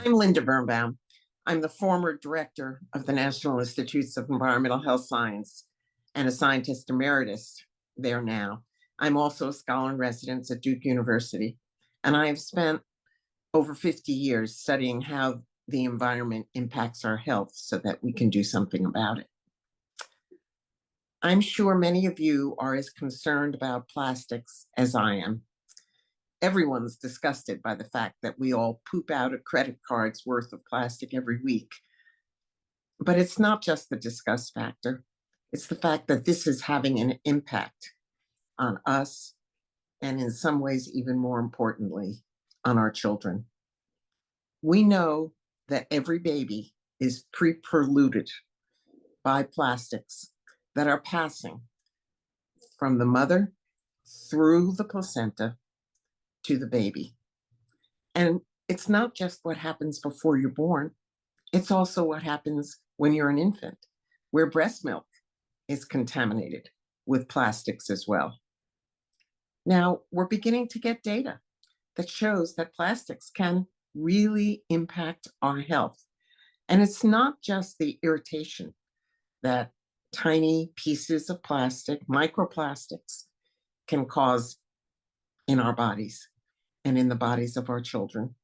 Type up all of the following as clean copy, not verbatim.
I'm Linda Birnbaum. I'm the former director of the National Institutes of Environmental Health Science and a scientist emeritus there now. I'm also a scholar in residence at Duke University, and I have spent over 50 years studying how the environment impacts our health so that we can do something about it. I'm sure many of you are as concerned about plastics as I am. Everyone's disgusted by the fact that we all poop out a credit card's worth of plastic every week. But it's not just the disgust factor. It's the fact that this is having an impact on us, and in some ways, even more importantly, on our children. We know that every baby is pre-polluted by plastics that are passing from the mother through the placenta to the baby. And it's not just what happens before you're born, it's also what happens when you're an infant, where breast milk is contaminated with plastics as well. Now, we're beginning to get data that shows that plastics can really impact our health. And it's not just the irritation that tiny pieces of plastic, microplastics, can cause in our bodies and in the bodies of our children.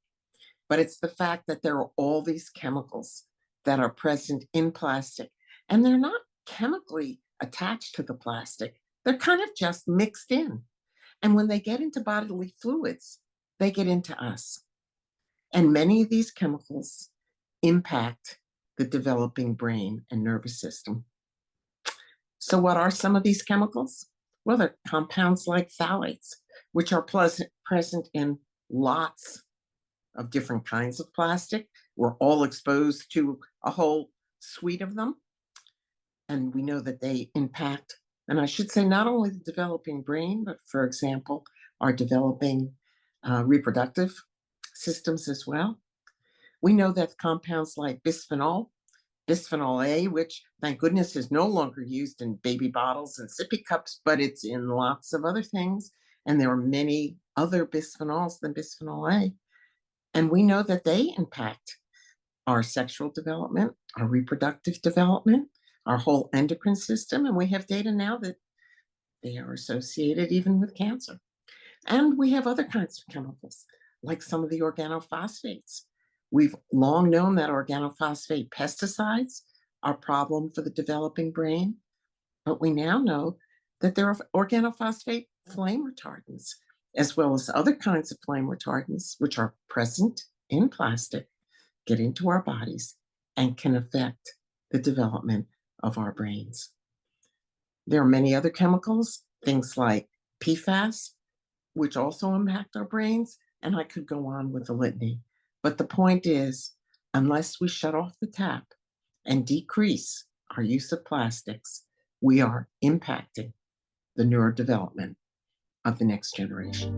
But it's the fact that there are all these chemicals that are present in plastic, and they're not chemically attached to the plastic. They're kind of just mixed in. And when they get into bodily fluids, they get into us. And many of these chemicals impact the developing brain and nervous system. So what are some of these chemicals? Well, they're compounds like phthalates, which are present in lots of different kinds of plastic. We're all exposed to a whole suite of them. And we know that they impact, and I should say, not only the developing brain, but for example, our developing reproductive systems as well. We know that compounds like bisphenol A, which thank goodness is no longer used in baby bottles and sippy cups, but it's in lots of other things. And there are many other bisphenols than bisphenol A. And we know that they impact our sexual development, our reproductive development, our whole endocrine system. And we have data now that they are associated even with cancer. And we have other kinds of chemicals, like some of the organophosphates. We've long known that organophosphate pesticides are a problem for the developing brain, but we now know that there are organophosphate flame retardants, as well as other kinds of flame retardants, which are present in plastic, get into our bodies, and can affect the development of our brains. There are many other chemicals, things like PFAS, which also impact our brains, and I could go on with the litany. But the point is, unless we shut off the tap and decrease our use of plastics, we are impacting the neurodevelopment of the next generation.